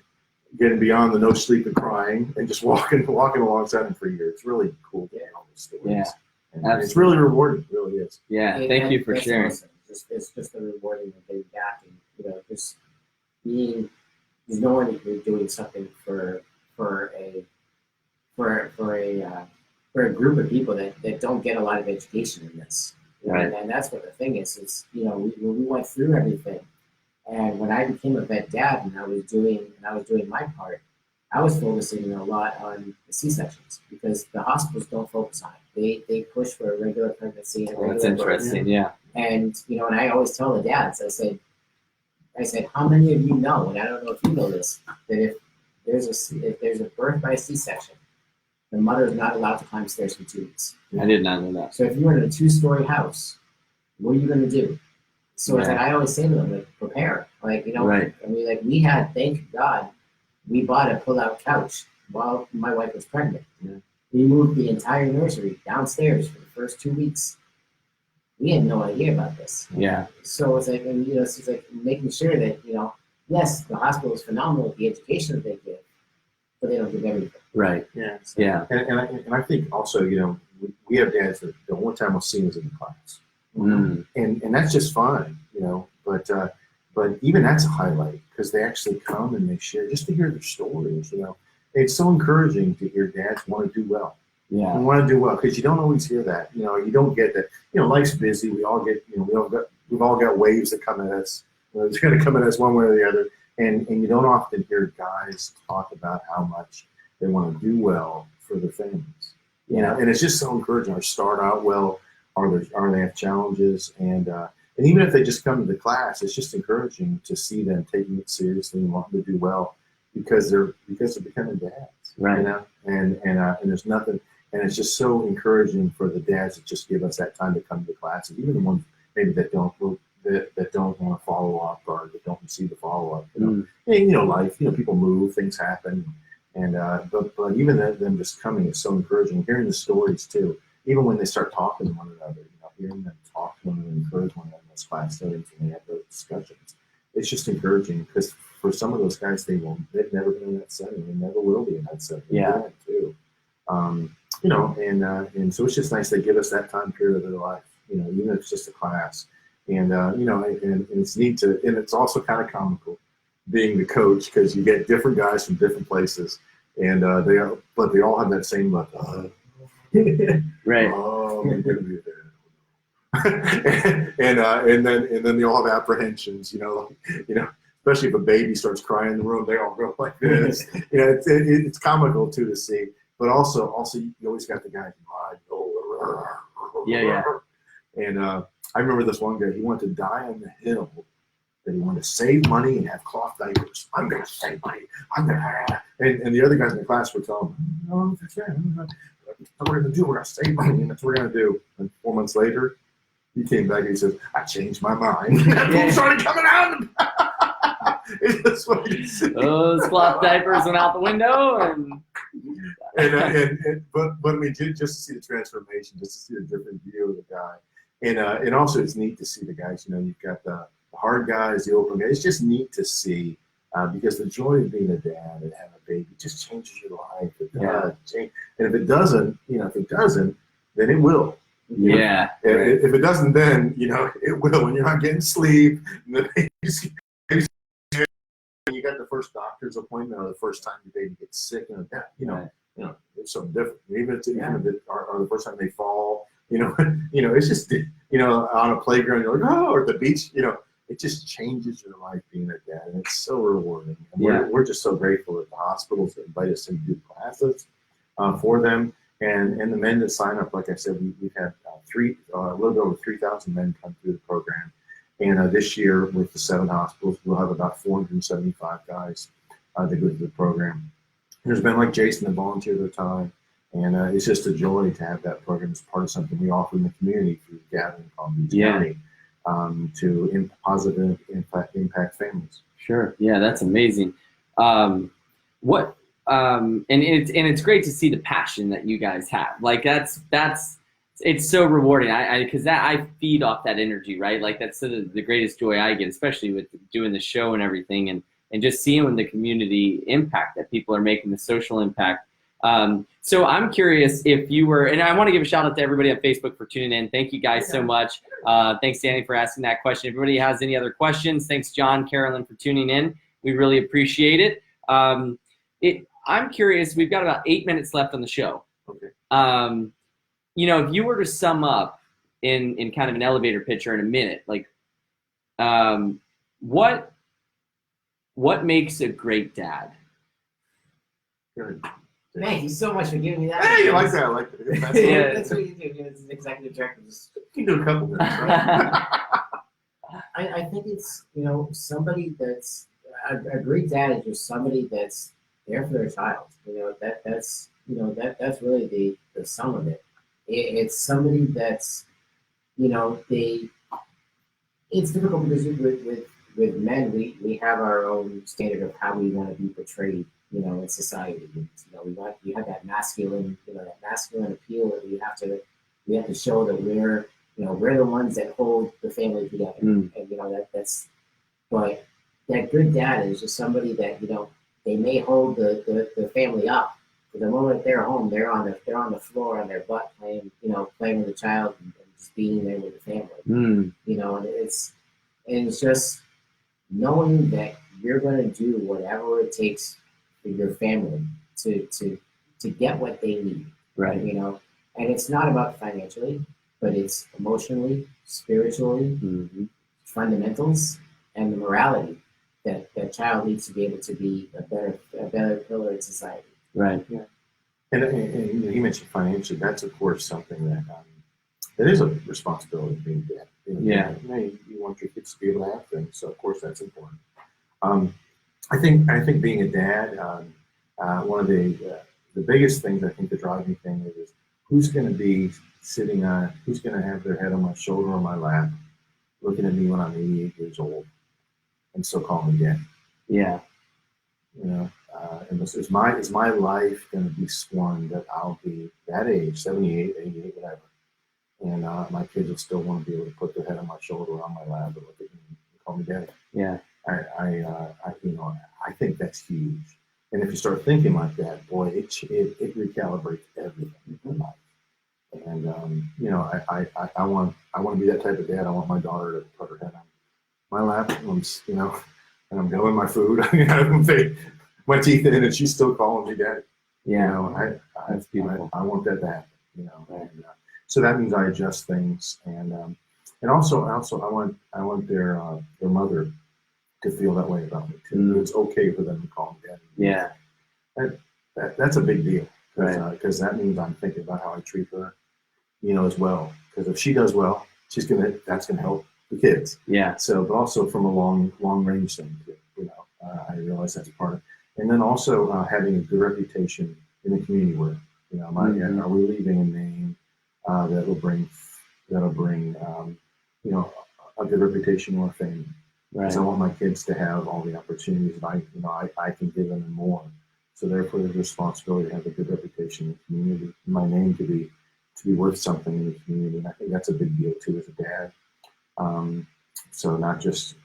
the no sleep and crying, and just walking alongside them for a year. It's really cool getting all these stories. Yeah, and it's really rewarding. It really is. Yeah, thank you for That's sharing. awesome. It's just the rewarding of getting back, and you know, just knowing that you're doing something for a group of people that don't get a lot of education in this. Right. And that's what the thing is. It's, you know, when we went through everything, and when I became a vet dad and I was doing my part, I was focusing a lot on the C-sections because the hospitals don't focus on it. They push for a regular pregnancy and a That's regular birth. interesting. Yeah. And you know, and I always tell the dads, I said, how many of you know, and I don't know if you know this, that if there's a birth by C-section, the mother is not allowed to climb stairs for 2 weeks. I did not know that. So if you're in a 2-story house, what are you going to do? So it's Yeah. like I always say to them, like, prepare. Like, you know, Right. I mean, like, we had, thank God, we bought a pull-out couch while my wife was pregnant. Yeah. We moved the entire nursery downstairs for the first 2 weeks. We had no idea about this. Yeah. So it's like, and, you know, it's like making sure that, you know, yes, the hospital is phenomenal with the education that they give, but they don't give everything. Right. Yeah. Yeah. And I think also, you know, we have dads that the only time we'll see them is in the class. And that's just fine, you know, but even that's a highlight because they actually come and they share just to hear their stories, you know. It's so encouraging to hear dads want to do well. Yeah. And want to do well because you don't always hear that, you know. You don't get that, you know. Life's busy. We all get, you know, we've all got waves that come at us. You know, it's going to come at us one way or the other, and you don't often hear guys talk about how much they want to do well for their families. You know, and it's just so encouraging. Or start out well, or they have challenges, and even if they just come to the class, it's just encouraging to see them taking it seriously and wanting to do well because they're becoming dads. Right. You know, and there's nothing. And it's just so encouraging for the dads that just give us that time to come to classes, even the ones maybe that don't want to follow up or that don't receive the follow up. You know, and, you know, life. You know, people move, things happen, and but even them just coming is so encouraging. Hearing the stories too, even when they start talking to one another, you know, hearing them talk to one another, encourage one another in those class settings, and they have those discussions. It's just encouraging because for some of those guys, they've never been in that setting, they never will be in that setting. Yeah. Too. You know, and so it's just nice they give us that time period of their life, you know, even if it's just a class. And, you know, and it's neat to, and it's also kind of comical being the coach because you get different guys from different places and they all have that same look. Right. Oh, we're gonna be there. and then they all have apprehensions, you know, especially if a baby starts crying in the room, they all go like this. You know, it's comical too to see. But also you always got the guy who Yeah. And I remember this one guy, he wanted to die on the hill that he wanted to save money and have cloth diapers. I'm going to save money. I'm going to. And the other guys in the class were telling him, no, that's right. That's what we're going to do. We're going to save money, and that's what we're going to do. And 4 months later, he came back and he said, I changed my mind. And people started coming out. It's funny to see. Those cloth diapers went out the window, but I mean, just to see the transformation, just to see a different view of the guy, and also it's neat to see the guys. You know, you've got the hard guys, the open guys. It's just neat to see because the joy of being a dad and having a baby just changes your life. It does change, and if it doesn't, then it will. Yeah. If it doesn't, then it will. When you're not getting sleep, and the baby's you got the first doctor's appointment or the first time your baby gets sick, it's something different. Even if or the first time they fall, it's just on a playground you're like, or at the beach, it just changes your life being a dad, and it's so rewarding. And we're just so grateful that the hospitals invite us in to do classes for them, and the men that sign up. Like I said, we've had a little bit over 3,000 men come through the program. And this year, with the 7 hospitals, we'll have about 475 guys that go through the program. There's been like Jason that volunteered their time. And it's just a joy to have that program as part of something we offer in the community through Gathering Palm Beach County to positive impact families. Sure. Yeah, that's amazing. And it's great to see the passion that you guys have. Like it's so rewarding. Because I feed off that energy, right? Like that's the greatest joy I get, especially with doing the show and everything, and just seeing the community impact that people are making, the social impact. So I'm curious if you were, and I want to give a shout out to everybody on Facebook for tuning in. Thank you guys so much. Thanks, Danny, for asking that question. If everybody has any other questions, thanks, John, Carolyn, for tuning in. We really appreciate it. I'm curious, we've got about 8 minutes left on the show. Okay. If you were to sum up in kind of an elevator pitch or in a minute, like what makes a great dad? Good. Thank you so much for giving me that. Hey, you like that? I like it. That's, Yeah. That's what you do. It's an executive director. Just, you can do a couple minutes, right? I think it's, somebody that's a great dad is just somebody that's there for their child. That's really the sum of it. It's somebody that's, it's difficult because with men, we have our own standard of how we want to be portrayed, in society. We have that masculine, appeal that we have to show that we're the ones that hold the family together. And but that good dad is just somebody that, they may hold the family up, but the moment they're home, they're on the floor on their butt playing with the child and just being there with the family. And it's just knowing that you're going to do whatever it takes for your family to get what they need. Right. And it's not about financially, but it's emotionally, spiritually, fundamentals, and the morality that child needs to be able to be a better pillar in society. Right. Yeah. And he mentioned financially. That's of course something that is a responsibility of being dad. Yeah. You want your kids to be able to have things, so of course that's important. I think being a dad, one of the biggest things I think the driving thing is who's going to be who's going to have their head on my shoulder or my lap, looking at me when I'm 88 years old, and still call me dad. Yeah. And is my life going to be one that I'll be that age, 78, 88, whatever, and my kids will still want to be able to put their head on my shoulder or on my lap and look at me and call me daddy. Yeah. I think that's huge. And if you start thinking like that, boy, it recalibrates everything in life. And I want to be that type of dad. I want my daughter to put her head on my lap, and I'm doing my food. My teeth in, and she's still calling me daddy. Yeah. That's beautiful. I want that to happen. And, so that means I adjust things, and also I want their mother to feel that way about me too. It's okay for them to call me daddy. Yeah. That's a big deal, Right. because that means I'm thinking about how I treat her, as well. Because if she does well, that's gonna help the kids. Yeah. So, but also from a long range thing too. I realize that's part of it. And then also having a good reputation in the community where, are we leaving a name that'll bring a good reputation or fame. Right. Because I want my kids to have all the opportunities that I can give them and more. So therefore, there's a responsibility to have a good reputation in the community, my name to be worth something in the community. And I think that's a big deal too as a dad. So not just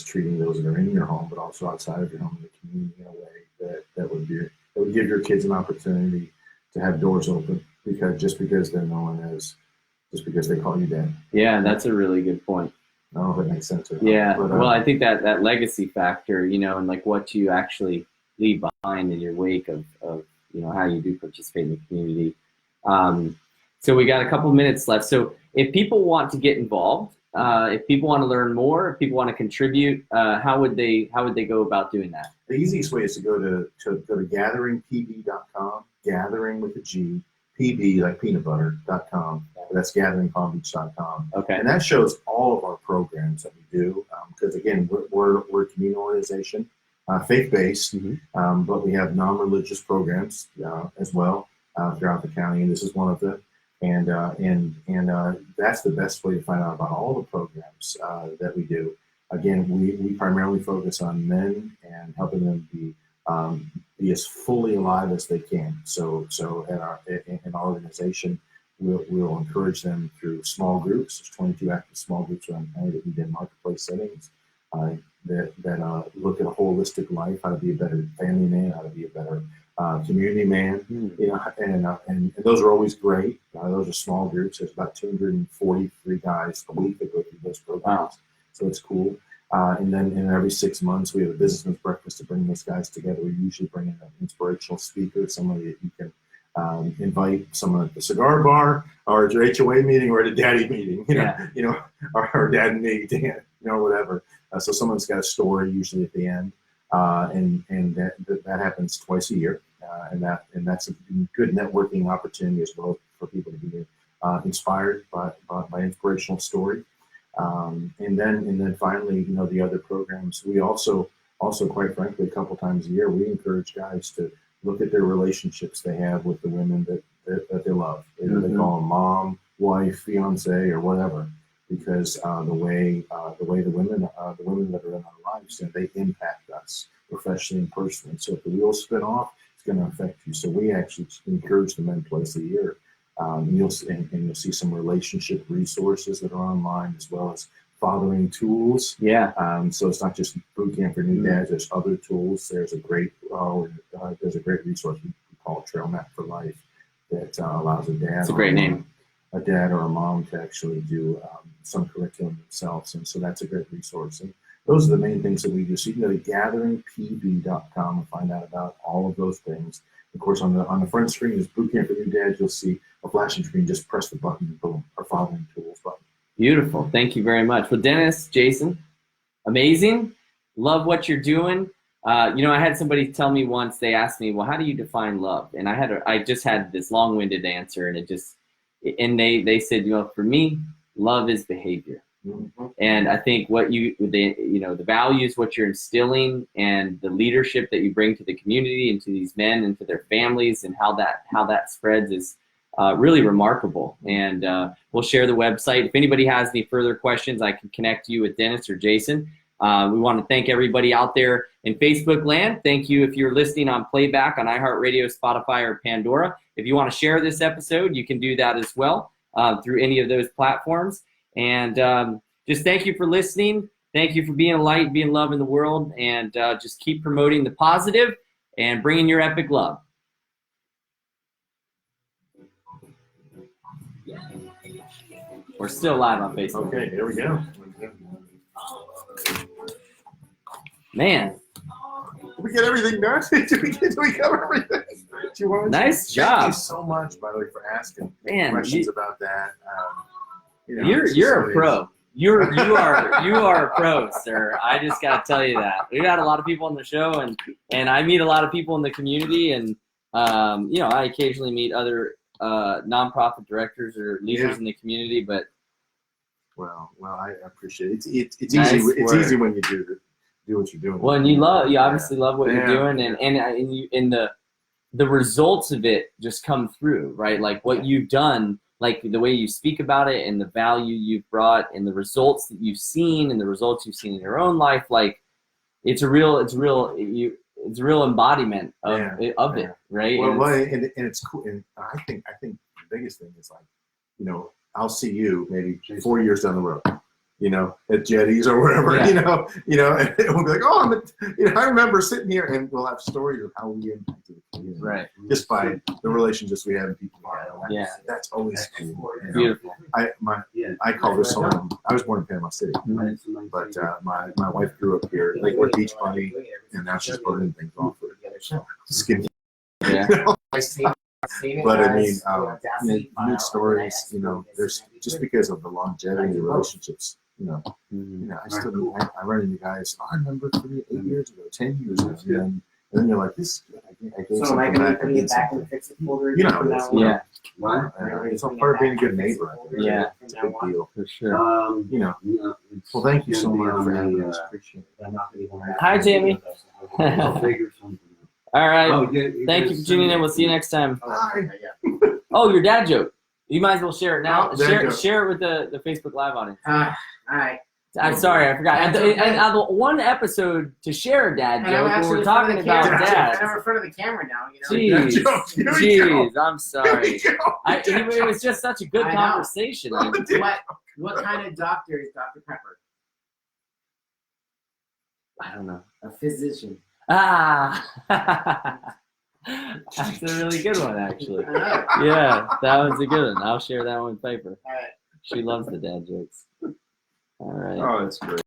treating those that are in your home, but also outside of your home in the community in a way that would give your kids an opportunity to have doors open because they're known as just because they call you dad. Yeah, that's a really good point. I don't know if that makes sense or not. Yeah. But, Well, I think that legacy factor, and like what you actually leave behind in your wake of how you do participate in the community. So we got a couple minutes left. So if people want to get involved, if people want to learn more, if people want to contribute, how would they go about doing that? The easiest way is to go to gatheringpb.com, gathering with a G, PB like peanut butter.com. That's gatheringpalmbeach.com. Okay. And that shows all of our programs that we do. Because again, we're a community organization, faith-based, but we have non-religious programs as well. throughout the county, and this is one of them. And that's the best way to find out about all the programs that we do. Again, we primarily focus on men and helping them be as fully alive as they can. So in our organization, we'll encourage them through small groups. There's 22 active small groups around the county that we do in marketplace settings that look at a holistic life, how to be a better family man, how to be a better community man. You know, and those are always great. Those are small groups. There's about 243 guys a week that go through those programs. So it's cool. And then every 6 months, we have a businessman's breakfast to bring those guys together. We usually bring in an inspirational speaker, somebody that you can invite, someone at the cigar bar or at your HOA meeting or at a daddy meeting, you know, or dad and me, Dan, you know, whatever. So someone's got a story usually at the end, and that happens twice a year, and that's a good networking opportunity as well for people to be inspired by inspirational story. And then finally, you know, the other programs, we also quite frankly, a couple times a year, we encourage guys to look at their relationships they have with the women that they love. They call them mom, wife, fiance, or whatever, because the way the women that are in our lives, and they impact us professionally and personally. So if the wheels spin off, it's going to affect you. So we actually encourage the men twice a year. You'll see some relationship resources that are online, as well as fathering tools. So it's not just boot camp for new dads. There's other tools. There's a great resource we call Trail Map for Life that allows a dad. It's a great name. A dad or a mom to actually do some curriculum themselves, and so that's a great resource. And those are the main things that we do. So you can go to gatheringpb.com and find out about all of those things. Of course, on the front screen is Boot Camp for New Dads. You'll see a flashing screen. Just press the button, boom, our fathering tools button. Beautiful. Thank you very much. Well, Dennis, Jason, amazing. Love what you're doing. You know, I had somebody tell me once, they asked me, well, how do you define love? And I just had this long-winded answer, and they said, you know, for me, love is behavior. And I think the values, what you're instilling, and the leadership that you bring to the community and to these men and to their families, and how that spreads is really remarkable. And we'll share the website. If anybody has any further questions, I can connect you with Dennis or Jason. We want to thank everybody out there in Facebook land. Thank you if you're listening on playback on iHeartRadio, Spotify, or Pandora. If you want to share this episode, you can do that as well through any of those platforms. And just thank you for listening. Thank you for being a light, being love in the world, and just keep promoting the positive and bringing your epic love. We're still live on Facebook. Okay, here we go. Man. Did we get everything done? Did we cover everything? Nice job. Thank you so much, by the way, for asking questions about that. You're a pro. You are a pro, sir. I just got to tell you that. We've had a lot of people on the show, and I meet a lot of people in the community, and you know, I occasionally meet other nonprofit directors or leaders in the community. But well, I appreciate it. It's nice easy. It's work. easy when you do what you're doing. Well, and you obviously love what you're doing, and the results of it just come through, right? Like what you've done. Like the way you speak about it, and the value you've brought, and the results that you've seen, and the results you've seen in your own life, like it's a real embodiment of it, right? Well, and it's cool. And I think the biggest thing is, like, you know, I'll see you maybe 4 years down the road, you know, at Jetties or wherever, you know, and we'll be like, oh, I remember sitting here, and we'll have stories of how we impacted the community, right? Just by the relationships we have with people. That's always cool. Beautiful. I call this home. I was born in Panama City, but my wife grew up here, Lakewood Beach Bunny, and now she's burning things off for skin. But I mean, unique stories. You know, there's just because of the longevity of the relationships. You know, I run into guys. I remember 8 years ago, 10 years ago, and then you're like, this. I gave something back. You know how it is. Yeah. It's all part of being a good neighbor. Yeah, it's a big deal for sure. You know. Well, thank you so much for having us. Appreciate it. Hi, Jamie. All right. Oh, Thank you for tuning in. We'll see you next time. Okay, yeah. Oh, your dad joke. You might as well share it now. Oh, dad joke. Share it with the Facebook Live audience. All right. I'm sorry, I forgot. That's And okay. one episode to share a dad And I'm joke when actually we're in front of talking the about camera. dads. And I'm in front of the camera now. You know. Jeez, Dad joke. Here we go. jeez, I'm Here sorry. we go. It was just such a good I know. conversation. What kind of doctor is Dr. Pepper? I don't know. A physician. Ah, that's a really good one, actually. I know. Yeah, that one's a good one. I'll share that one with Piper. All right. She loves the dad jokes. All right. Oh, that's great.